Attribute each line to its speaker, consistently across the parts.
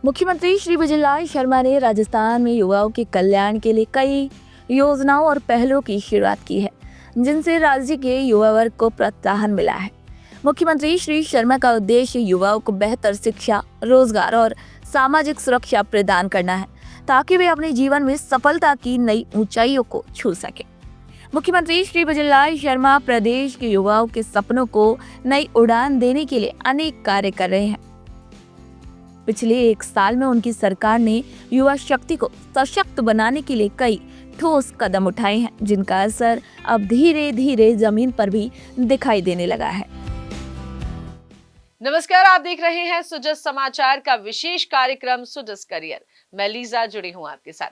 Speaker 1: मुख्यमंत्री श्री भजनलाल शर्मा ने राजस्थान में युवाओं के कल्याण के लिए कई योजनाओं और पहलों की शुरुआत की है, जिनसे राज्य के युवा वर्ग को प्रोत्साहन मिला है। मुख्यमंत्री श्री शर्मा का उद्देश्य युवाओं को बेहतर शिक्षा, रोजगार और सामाजिक सुरक्षा प्रदान करना है, ताकि वे अपने जीवन में सफलता की नई ऊंचाइयों को छू सके। मुख्यमंत्री श्री भजनलाल शर्मा प्रदेश के युवाओं के सपनों को नई उड़ान देने के लिए अनेक कार्य कर रहे हैं। पिछले 1 साल में उनकी सरकार ने युवा शक्ति को सशक्त बनाने के लिए कई ठोस कदम उठाए हैं, जिनका असर अब धीरे धीरे जमीन पर भी दिखाई देने लगा है।
Speaker 2: नमस्कार, आप देख रहे हैं सुजस समाचार का विशेष कार्यक्रम सुजस करियर। मैं लीजा जुड़ी हूं आपके साथ।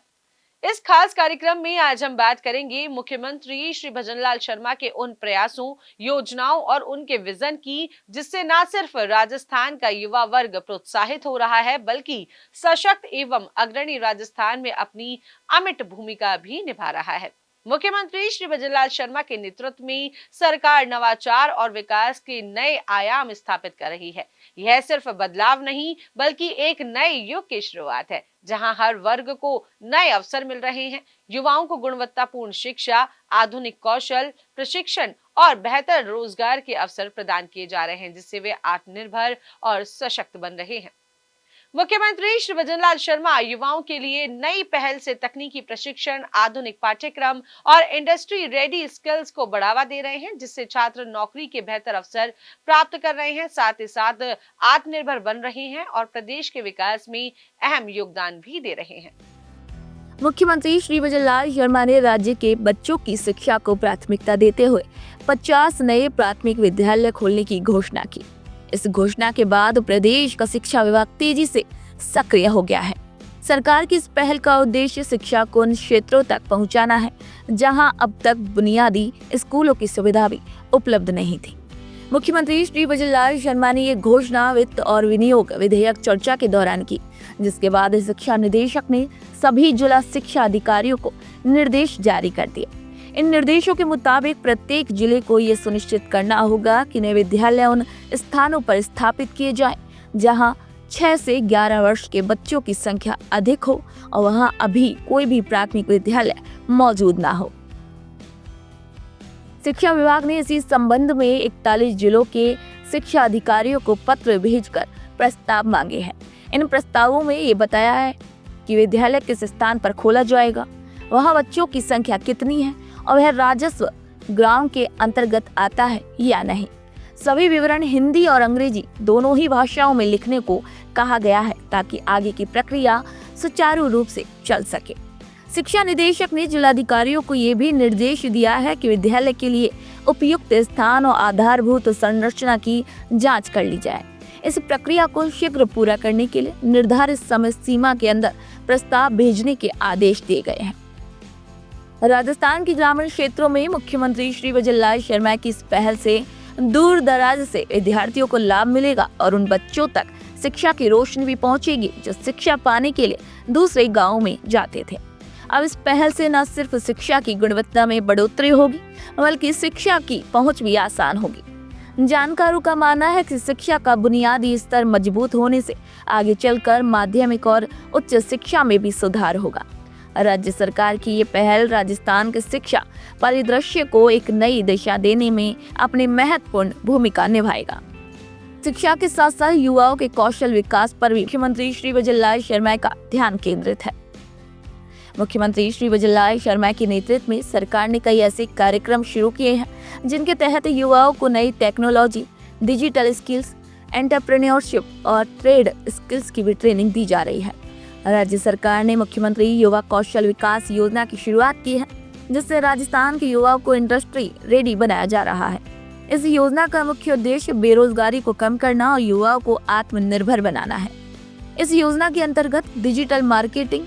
Speaker 2: इस खास कार्यक्रम में आज हम बात करेंगे मुख्यमंत्री श्री भजनलाल शर्मा के उन प्रयासों, योजनाओं और उनके विजन की, जिससे न सिर्फ राजस्थान का युवा वर्ग प्रोत्साहित हो रहा है, बल्कि सशक्त एवं अग्रणी राजस्थान में अपनी अमिट भूमिका भी निभा रहा है। मुख्यमंत्री श्री भजनलाल शर्मा के नेतृत्व में सरकार नवाचार और विकास के नए आयाम स्थापित कर रही है। यह सिर्फ बदलाव नहीं, बल्कि एक नए युग की शुरुआत है, जहां हर वर्ग को नए अवसर मिल रहे हैं। युवाओं को गुणवत्तापूर्ण शिक्षा, आधुनिक कौशल प्रशिक्षण और बेहतर रोजगार के अवसर प्रदान किए जा रहे हैं, जिससे वे आत्मनिर्भर और सशक्त बन रहे हैं। मुख्यमंत्री श्री भजनलाल शर्मा युवाओं के लिए नई पहल से तकनीकी प्रशिक्षण, आधुनिक पाठ्यक्रम और इंडस्ट्री रेडी स्किल्स को बढ़ावा दे रहे हैं, जिससे छात्र नौकरी के बेहतर अवसर प्राप्त कर रहे हैं, साथ ही साथ आत्मनिर्भर बन रहे हैं और प्रदेश के विकास में अहम योगदान भी दे रहे हैं।
Speaker 1: मुख्यमंत्री श्री भजनलाल शर्मा ने राज्य के बच्चों की शिक्षा को प्राथमिकता देते हुए 50 नए प्राथमिक विद्यालय खोलने की घोषणा की। इस घोषणा के बाद प्रदेश का शिक्षा विभाग तेजी से सक्रिय हो गया है। सरकार की इस पहल का उद्देश्य शिक्षा को उन क्षेत्रों तक पहुंचाना है, जहां अब तक बुनियादी स्कूलों की सुविधा भी उपलब्ध नहीं थी। मुख्यमंत्री श्री भजनलाल शर्मा ने ये घोषणा वित्त और विनियोग विधेयक चर्चा के दौरान की, जिसके बाद शिक्षा निदेशक ने सभी जिला शिक्षा अधिकारियों को निर्देश जारी कर दिए। इन निर्देशों के मुताबिक प्रत्येक जिले को ये सुनिश्चित करना होगा कि नए विद्यालय उन स्थानों पर स्थापित किए जाएं, जहां 6 से 11 वर्ष के बच्चों की संख्या अधिक हो और वहां अभी कोई भी प्राथमिक विद्यालय मौजूद ना हो। शिक्षा विभाग ने इसी संबंध में 41 जिलों के शिक्षा अधिकारियों को पत्र भेजकर प्रस्ताव मांगे हैं। इन प्रस्तावों में ये बताया है कि विद्यालय किस स्थान पर खोला जाएगा, वहां बच्चों की संख्या कितनी है और वह राजस्व ग्राम के अंतर्गत आता है या नहीं। सभी विवरण हिंदी और अंग्रेजी दोनों ही भाषाओं में लिखने को कहा गया है, ताकि आगे की प्रक्रिया सुचारू रूप से चल सके। शिक्षा निदेशक ने जिलाधिकारियों को ये भी निर्देश दिया है कि विद्यालय के लिए उपयुक्त स्थान और आधारभूत संरचना की जांच कर ली जाए। इस प्रक्रिया को शीघ्र पूरा करने के लिए निर्धारित समय सीमा के अंदर प्रस्ताव भेजने के आदेश दिए गए हैं। राजस्थान के ग्रामीण क्षेत्रों में मुख्यमंत्री श्री भजनलाल शर्मा की इस पहल से दूर दराज से विद्यार्थियों को लाभ मिलेगा और उन बच्चों तक शिक्षा की रोशनी भी पहुंचेगी, जो शिक्षा पाने के लिए दूसरे गांवों में जाते थे। अब इस पहल से न सिर्फ शिक्षा की गुणवत्ता में बढ़ोतरी होगी, बल्कि शिक्षा की पहुंच भी आसान होगी। जानकारों का मानना है कि शिक्षा का बुनियादी स्तर मजबूत होने से आगे चलकर माध्यमिक और उच्च शिक्षा में भी सुधार होगा। राज्य सरकार की ये पहल राजस्थान के शिक्षा परिदृश्य को एक नई दिशा देने में अपनी महत्वपूर्ण भूमिका निभाएगा। शिक्षा के साथ साथ युवाओं के कौशल विकास पर भी मुख्यमंत्री श्री भजनलाल शर्मा का ध्यान केंद्रित है। मुख्यमंत्री श्री भजनलाल शर्मा के नेतृत्व में सरकार ने कई ऐसे कार्यक्रम शुरू किए हैं, जिनके तहत युवाओं को नई टेक्नोलॉजी, डिजिटल स्किल्स, एंटरप्रेन्योरशिप और ट्रेड स्किल्स की भी ट्रेनिंग दी जा रही है। राज्य सरकार ने मुख्यमंत्री युवा कौशल विकास योजना की शुरुआत की है, जिससे राजस्थान के युवाओं को इंडस्ट्री रेडी बनाया जा रहा है। इस योजना का मुख्य उद्देश्य बेरोजगारी को कम करना और युवाओं को आत्मनिर्भर बनाना है। इस योजना के अंतर्गत digital marketing,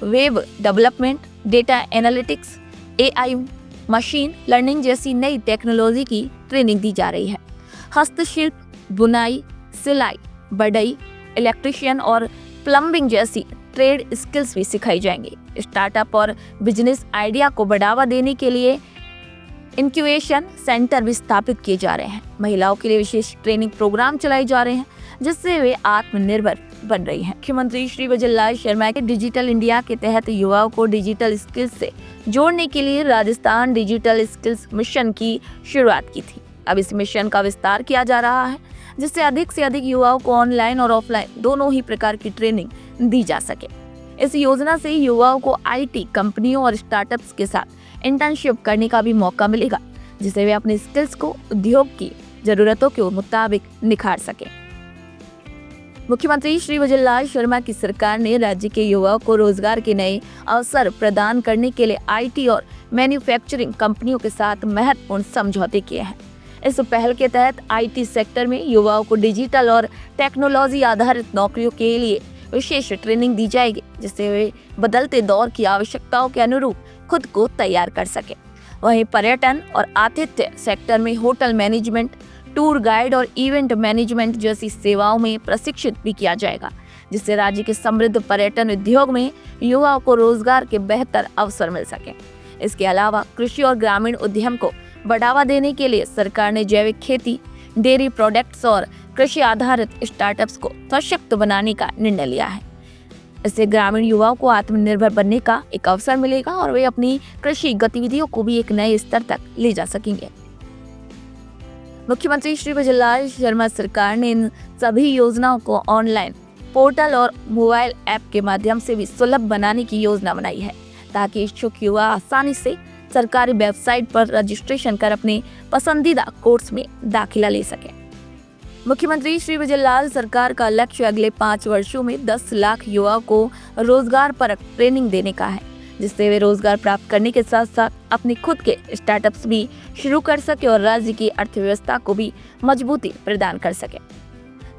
Speaker 1: web development, data analytics, AI, machine learning जैसी नई टेक्नोलॉजी की ट्रेनिंग दी जा रही है। हस्तशिल्प, बुनाई, सिलाई, बढ़ई, इलेक्ट्रिशियन और प्लम्बिंग जैसी ट्रेड स्किल्स भी सिखाई जाएंगी। स्टार्टअप और बिजनेस आइडिया को बढ़ावा देने के लिए इंक्यूबेशन सेंटर भी स्थापित किए जा रहे हैं। महिलाओं के लिए विशेष ट्रेनिंग प्रोग्राम चलाए जा रहे हैं, जिससे वे आत्मनिर्भर बन रही है। मुख्यमंत्री श्री भजनलाल शर्मा के डिजिटल इंडिया के तहत युवाओं को डिजिटल स्किल्स से जोड़ने के लिए राजस्थान डिजिटल स्किल्स मिशन की शुरुआत की थी। अब इस मिशन का विस्तार किया जा रहा है, जिससे अधिक से अधिक युवाओं को ऑनलाइन और ऑफलाइन दोनों ही प्रकार की ट्रेनिंग दी जा सके। इस योजना से युवाओं को आईटी कंपनियों और स्टार्टअप्स के साथ इंटर्नशिप करने का भी मौका मिलेगा, जिससे वे अपने स्किल्स को उद्योग की जरूरतों के मुताबिक निखार सके। मुख्यमंत्री श्री भजनलाल शर्मा की सरकार ने राज्य के युवाओं को रोजगार के नए अवसर प्रदान करने के लिए आईटी और मैन्युफैक्चरिंग कंपनियों के साथ महत्वपूर्ण समझौते किए हैं। इस पहल के तहत आईटी सेक्टर में युवाओं को डिजिटल और टेक्नोलॉजी आधारित नौकरियों के लिए विशेष ट्रेनिंग दी जाएगी, जिससे वे बदलते दौर की आवश्यकताओं के अनुरूप खुद को तैयार कर सके। वहीं पर्यटन और आतिथ्य सेक्टर में होटल मैनेजमेंट, टूर गाइड और इवेंट मैनेजमेंट जैसी सेवाओं में प्रशिक्षित भी किया जाएगा, जिससे राज्य के समृद्ध पर्यटन उद्योग में युवाओं को रोजगार के बेहतर अवसर मिल सके। इसके अलावा कृषि और ग्रामीण उद्यम को बढ़ावा देने के लिए सरकार ने जैविक खेती, डेयरी प्रोडक्ट्स और कृषि आधारित स्टार्टअप्स को सशक्त बनाने का निर्णय लिया है। इससे ग्रामीण युवाओं को आत्मनिर्भर बनने का एक अवसर मिलेगा और वे अपनी कृषि गतिविधियों को भी एक नए स्तर तक ले जा सकेंगे। मुख्यमंत्री श्री भजनलाल शर्मा सरकार ने इन सभी योजनाओं को ऑनलाइन पोर्टल और मोबाइल ऐप के माध्यम से भी सुलभ बनाने की योजना बनाई है, ताकि इच्छुक युवा आसानी से सरकारी वेबसाइट पर रजिस्ट्रेशन कर अपने पसंदीदा कोर्स में दाखिला ले सके। मुख्यमंत्री श्री भजनलाल सरकार का लक्ष्य अगले 5 वर्षों में 10 लाख युवाओं को रोजगार परक ट्रेनिंग देने का है, जिससे वे रोजगार प्राप्त करने के साथ साथ अपने खुद के स्टार्टअप्स भी शुरू कर सके और राज्य की अर्थव्यवस्था को भी मजबूती प्रदान कर सके।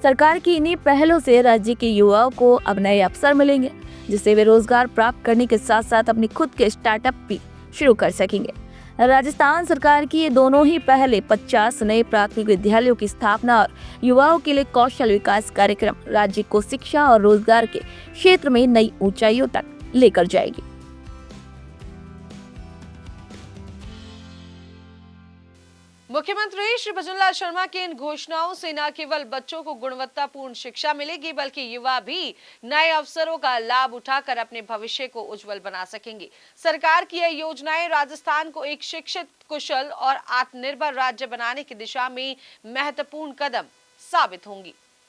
Speaker 1: सरकार की इन्हीं पहलों से राज्य के युवाओं को अब नए अवसर मिलेंगे, जिससे वे रोजगार प्राप्त करने के साथ साथ अपने खुद के स्टार्टअप भी शुरू कर सकेंगे। राजस्थान सरकार की ये दोनों ही पहले 50 नए प्राथमिक विद्यालयों की स्थापना और युवाओं के लिए कौशल विकास कार्यक्रम राज्य को शिक्षा और रोजगार के क्षेत्र में नई ऊंचाइयों तक लेकर जाएगी।
Speaker 2: मुख्यमंत्री श्री भजनलाल शर्मा की इन घोषणाओं से न केवल बच्चों को गुणवत्तापूर्ण शिक्षा मिलेगी, बल्कि युवा भी नए अवसरों का लाभ उठाकर अपने भविष्य को उज्जवल बना सकेंगे। सरकार की यह योजनाएं राजस्थान को एक शिक्षित, कुशल और आत्मनिर्भर राज्य बनाने की दिशा में महत्वपूर्ण कदम साबित होंगी।